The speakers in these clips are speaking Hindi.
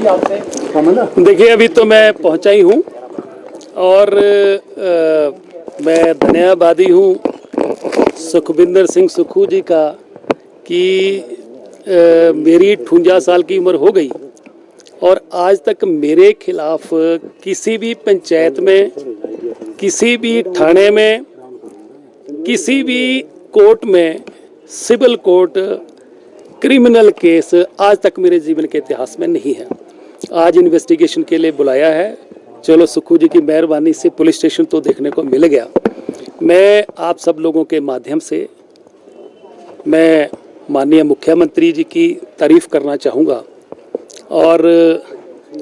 होगी आपसे? देखिए, अभी तो मैं पहुंचा ही हूं और मैं धन्यवादी हूं सुखविंदर सिंह सुक्खू जी का कि मेरी 58 साल की उम्र हो गई और आज तक मेरे खिलाफ किसी भी पंचायत में, किसी भी थाने में, किसी भी कोर्ट में, सिविल कोर्ट, क्रिमिनल केस आज तक मेरे जीवन के इतिहास में नहीं है। आज इन्वेस्टिगेशन के लिए बुलाया है। चलो, सुक्खू जी की मेहरबानी से पुलिस स्टेशन तो देखने को मिल गया। मैं आप सब लोगों के माध्यम से मैं माननीय मुख्यमंत्री जी की तारीफ करना चाहूँगा और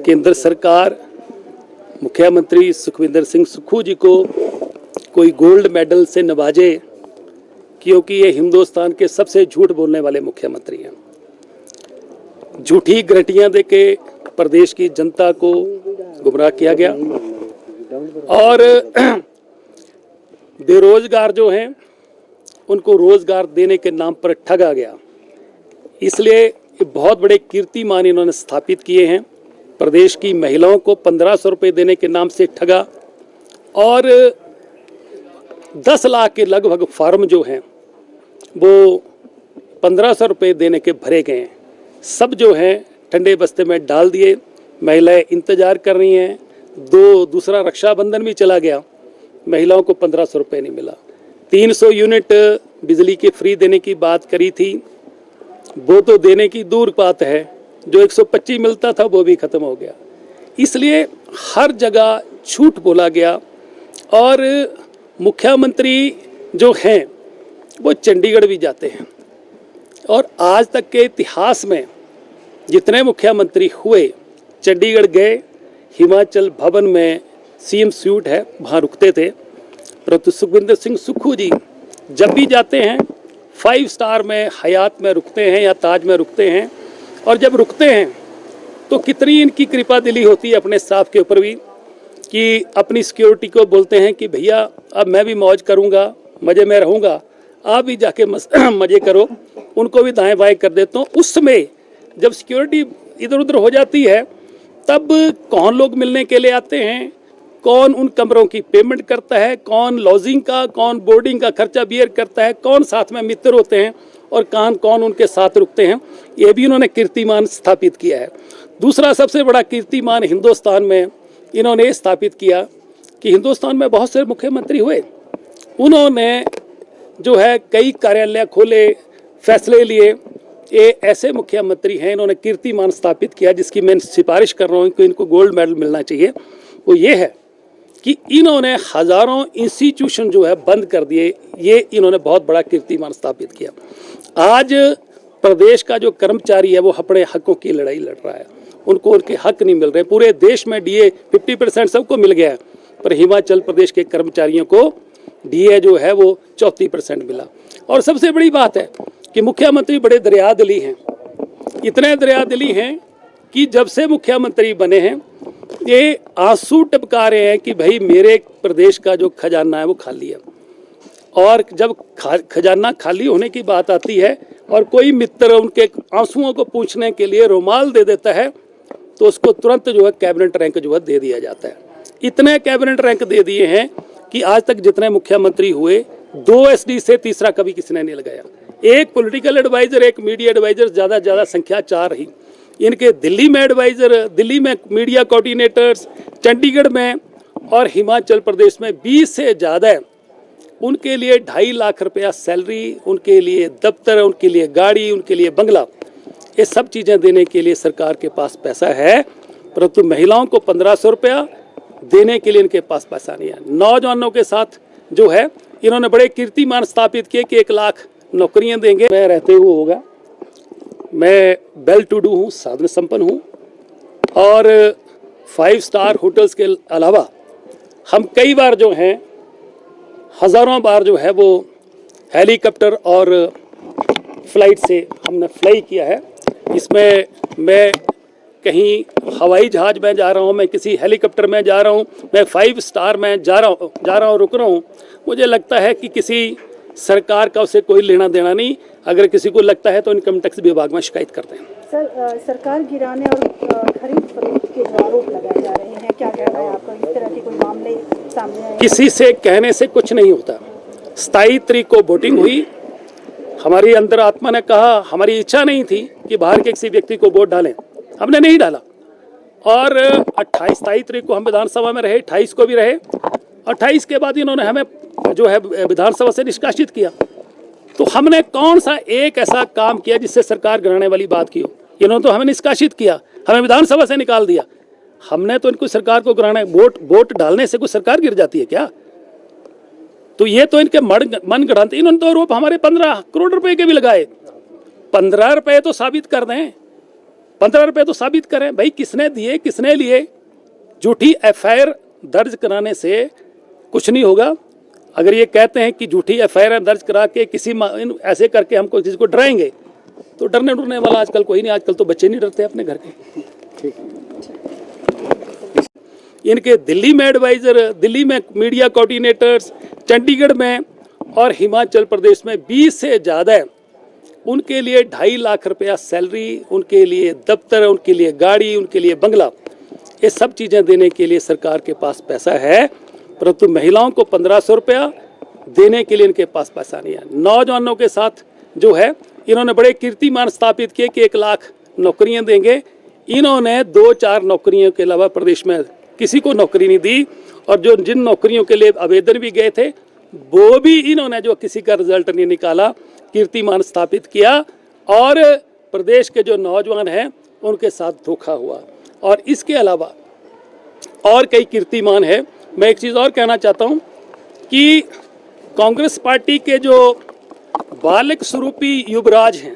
केंद्र सरकार मुख्यमंत्री सुखविंदर सिंह सुक्खू जी को कोई गोल्ड मेडल से नवाजे, क्योंकि ये हिंदुस्तान के सबसे झूठ बोलने वाले मुख्यमंत्री हैं। झूठी गारंटियां देके प्रदेश की जनता को गुमराह किया गया और बेरोजगार जो हैं उनको रोजगार देने के नाम पर ठगा गया। इसलिए बहुत बड़े कीर्तिमान इन्होंने स्थापित किए हैं। प्रदेश की महिलाओं को 1500 रुपये देने के नाम से ठगा और 10 लाख के लगभग फार्म जो हैं वो 1500 रुपये देने के भरे गए हैं। सब जो हैं ठंडे बस्ते में डाल दिए। महिलाएं इंतजार कर रही हैं। दूसरा रक्षाबंधन भी चला गया, महिलाओं को 1500 रुपये नहीं मिला। 300 यूनिट बिजली की फ्री देने की बात करी थी, वो तो देने की दूर बात है। जो 125 मिलता था वो भी खत्म हो गया। इसलिए हर जगह झूठ बोला गया और मुख्यमंत्री जो हैं वो चंडीगढ़ भी जाते हैं और आज तक के इतिहास में जितने मुख्यमंत्री हुए चंडीगढ़ गए, हिमाचल भवन में सीएम स्यूट है वहाँ रुकते थे। परंतु सुखविंदर सिंह सुक्खू जी जब भी जाते हैं 5 स्टार में, हयात में रुकते हैं या ताज में रुकते हैं और जब रुकते हैं तो कितनी इनकी कृपा दिली होती है अपने स्टाफ के ऊपर भी कि अपनी सिक्योरिटी को बोलते हैं कि भैया अब मैं भी मौज करूंगा, मज़े में रहूंगा, आप भी जाके मज़े करो। उनको भी दाएं बाएं कर देता हूँ। उस समय जब सिक्योरिटी इधर उधर हो जाती है तब कौन लोग मिलने के लिए आते हैं, कौन उन कमरों की पेमेंट करता है, कौन लॉजिंग का, कौन बोर्डिंग का खर्चा बियर करता है, कौन साथ में मित्र होते हैं और कौन उनके साथ रुकते हैं, ये भी इन्होंने कीर्तिमान स्थापित किया है। दूसरा सबसे बड़ा कीर्तिमान हिंदुस्तान में इन्होंने स्थापित किया कि हिंदुस्तान में बहुत से मुख्यमंत्री हुए, उन्होंने जो है कई कार्यालय खोले, फैसले लिए। ये ऐसे मुख्यमंत्री हैं, इन्होंने कीर्तिमान स्थापित किया जिसकी मैं सिफारिश कर रहा हूँ कि इनको गोल्ड मेडल मिलना चाहिए। वो ये है कि इन्होंने हज़ारों इंस्टीट्यूशन जो है बंद कर दिए। ये इन्होंने बहुत बड़ा कीर्तिमान स्थापित किया। आज प्रदेश का जो कर्मचारी है वो अपने हकों की लड़ाई लड़ रहा है, उनको उनके हक नहीं मिल रहे। पूरे देश में डीए 50% सबको मिल गया है, पर हिमाचल प्रदेश के कर्मचारियों को डीए जो है वो 34% मिला। और सबसे बड़ी बात है कि मुख्यमंत्री बड़े दरियादिली हैं, इतने दरियादिली हैं कि जब से मुख्यमंत्री बने हैं ये आंसू टपका रहे हैं कि भाई मेरे प्रदेश का जो खजाना है वो खाली है। और जब खजाना खाली होने की बात आती है और कोई मित्र उनके आंसुओं को पूछने के लिए रुमाल दे देता है तो उसको तुरंत जो है कैबिनेट रैंक जो है दे दिया जाता है। इतने कैबिनेट रैंक दे दिए हैं कि आज तक जितने मुख्यमंत्री हुए 2 SD से तीसरा कभी किसी ने नहीं लगाया। एक पॉलिटिकल एडवाइजर, एक मीडिया एडवाइजर, ज़्यादा संख्या 4 रही। इनके दिल्ली में एडवाइजर, दिल्ली में मीडिया कोऑर्डिनेटर्स, चंडीगढ़ में और हिमाचल प्रदेश में 20 से ज़्यादा है। उनके लिए 2.5 लाख रुपया सैलरी, उनके लिए दफ्तर, उनके लिए गाड़ी, उनके लिए बंगला, ये सब चीज़ें देने के लिए सरकार के पास पैसा है। परंतु महिलाओं को 1500 रुपया देने के लिए इनके पास पैसा नहीं है। नौजवानों के साथ जो है इन्होंने बड़े कीर्तिमान स्थापित किए कि 1 लाख नौकरियां देंगे। मैं रहते हुए होगा, मैं वेल टू डू हूँ, साधन संपन्न हूँ और 5 स्टार होटल्स के अलावा हम कई बार जो हैं हज़ारों बार जो है वो हेलीकॉप्टर और फ्लाइट से हमने फ्लाई किया है। इसमें मैं कहीं हवाई जहाज में जा रहा हूँ, मैं किसी हेलीकॉप्टर में जा रहा हूँ, मैं 5 स्टार में जा रहा हूँ, रुक रहा हूँ, मुझे लगता है कि किसी सरकार का उसे कोई लेना देना नहीं। अगर किसी को लगता है तो इनकम टैक्स विभाग में शिकायत करते हैं। सर, सरकार गिराने और खरीद किसी से कहने से कुछ नहीं होता। 27 तारीख को वोटिंग हुई, हमारी अंतर आत्मा ने कहा, हमारी इच्छा नहीं थी कि बाहर के किसी व्यक्ति को वोट डालें, हमने नहीं डाला। और 28 तारीख को हम विधानसभा में रहे, 28 को भी रहे। 28 के बाद इन्होंने हमें जो है विधानसभा से निष्कासित किया। तो हमने कौन सा एक ऐसा काम किया जिससे सरकार गिराने वाली बात की हो? इन्होंने तो हमें निष्कासित किया, हमें विधानसभा से निकाल दिया। हमने तो इनको सरकार को गिराने, वोट डालने से कोई सरकार गिर जाती है क्या? तो ये तो इनके मन गढ़ंत। इन्होंने तो आरोप हमारे 15 करोड़ रुपए के भी लगाए। 15 रुपए तो साबित कर दें, 15 रुपए तो साबित करें भाई, किसने दिए, किसने लिए। झूठी FIR दर्ज कराने से कुछ नहीं होगा। अगर ये कहते हैं कि झूठी FIR दर्ज करा के किसी ऐसे करके हमको किसी को डराएंगे, तो डरने वाला आजकल कोई नहीं। आजकल तो बच्चे नहीं डरते अपने घर के। इनके दिल्ली में एडवाइजर, दिल्ली में मीडिया कोऑर्डिनेटर्स, चंडीगढ़ में और हिमाचल प्रदेश में 20 से ज़्यादा है। उनके लिए 2.5 लाख रुपया सैलरी, उनके लिए दफ्तर, उनके लिए गाड़ी, उनके लिए बंगला, ये सब चीज़ें देने के लिए सरकार के पास पैसा है, परंतु महिलाओं को 1500 रुपया देने के लिए इनके पास पैसा नहीं है। नौजवानों के साथ जो है इन्होंने बड़े कीर्तिमान स्थापित किए कि 1 लाख नौकरियां देंगे। इन्होंने 2-4 नौकरियों के अलावा प्रदेश में किसी को नौकरी नहीं दी। और जो जिन नौकरियों के लिए आवेदन भी गए थे, वो भी इन्होंने जो किसी का रिजल्ट नहीं निकाला, कीर्तिमान स्थापित किया। और प्रदेश के जो नौजवान हैं उनके साथ धोखा हुआ। और इसके अलावा और कई कीर्तिमान है। मैं एक चीज़ और कहना चाहता हूँ कि कांग्रेस पार्टी के जो बालक स्वरूपी युवराज हैं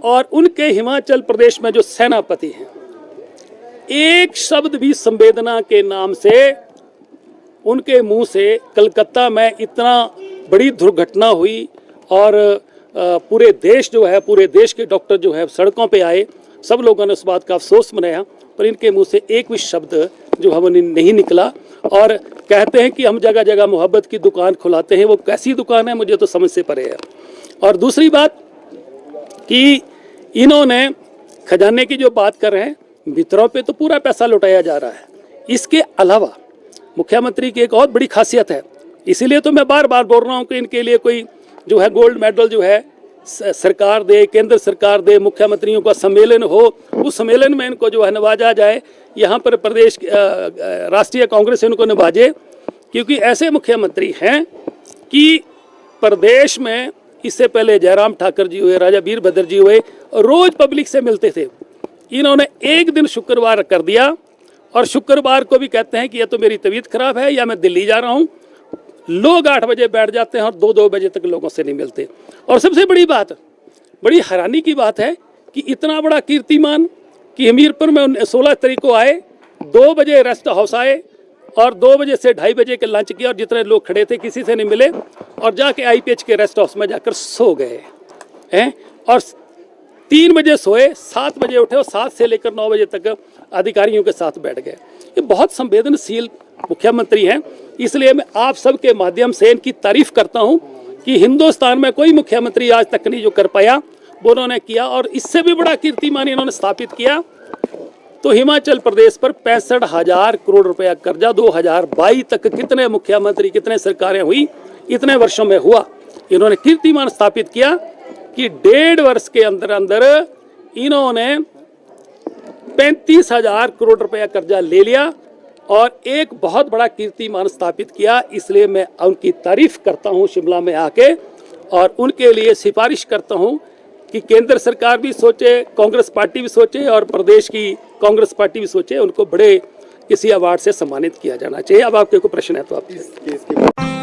और उनके हिमाचल प्रदेश में जो सेनापति हैं, एक शब्द भी संवेदना के नाम से उनके मुंह से कलकत्ता में इतना बड़ी दुर्घटना हुई और पूरे देश जो है, पूरे देश के डॉक्टर जो है सड़कों पे आए, सब लोगों ने उस बात का अफसोस मनाया, पर इनके मुंह से एक भी शब्द जो है वो नहीं निकला। और कहते हैं कि हम जगह जगह मोहब्बत की दुकान खुलाते हैं, वो कैसी दुकान है मुझे तो समझ से परे है। और दूसरी बात कि इन्होंने खजाने की जो बात कर रहे हैं, मित्रों पे तो पूरा पैसा लुटाया जा रहा है। इसके अलावा मुख्यमंत्री की एक और बड़ी खासियत है, इसीलिए तो मैं बार बार बोल रहा हूँ कि इनके लिए कोई जो है गोल्ड मेडल जो है सरकार दे, केंद्र सरकार दे, मुख्यमंत्रियों का सम्मेलन हो, उस सम्मेलन में इनको जो है नवाजा जाए। यहाँ पर प्रदेश राष्ट्रीय कांग्रेस इनको नवाजे, क्योंकि ऐसे मुख्यमंत्री हैं कि प्रदेश में इससे पहले जयराम ठाकुर जी हुए, राजा वीरभद्र जी हुए, रोज पब्लिक से मिलते थे। इन्होंने एक दिन शुक्रवार कर दिया और शुक्रवार को भी कहते हैं कि यह तो मेरी तबीयत खराब है या मैं दिल्ली जा रहा हूँ। लोग 8 बजे बैठ जाते हैं और 2-2 बजे तक लोगों से नहीं मिलते। और सबसे बड़ी बात, बड़ी हैरानी की बात है कि इतना बड़ा कीर्तिमान कि हमीरपुर में 16 तारीख को आए, 2 बजे रेस्ट हाउस आए और 2 बजे से 2:30 बजे के लंच किया और जितने लोग खड़े थे किसी से नहीं मिले और जाके IPH के रेस्ट हाउस में जाकर सो गए हैं। और 3 बजे सोए, 7 बजे उठे और 7 से लेकर 9 बजे तक अधिकारियों के साथ बैठ गए। ये बहुत संवेदनशील मुख्यमंत्री हैं। इसलिए मैं आप सबके माध्यम से इनकी तारीफ करता हूं कि हिंदुस्तान में कोई मुख्यमंत्री आज तक नहीं जो कर पाया वो उन्होंने किया। और इससे भी बड़ा कीर्तिमान इन्होंने स्थापित किया तो हिमाचल प्रदेश पर 65,000 करोड़ रुपया कर्जा 2022 तक कितने मुख्यमंत्री, कितने सरकारें हुई, इतने वर्षों में हुआ। इन्होंने कीर्तिमान स्थापित किया कि 1.5 वर्ष के अंदर अंदर इन्होंने 35,000 करोड़ रुपया कर्जा ले लिया और एक बहुत बड़ा कीर्तिमान स्थापित किया। इसलिए मैं उनकी तारीफ करता हूं शिमला में आके और उनके लिए सिफारिश करता हूं कि केंद्र सरकार भी सोचे, कांग्रेस पार्टी भी सोचे और प्रदेश की कांग्रेस पार्टी भी सोचे, उनको बड़े किसी अवार्ड से सम्मानित किया जाना चाहिए। अब आपके कोई प्रश्न है तो आप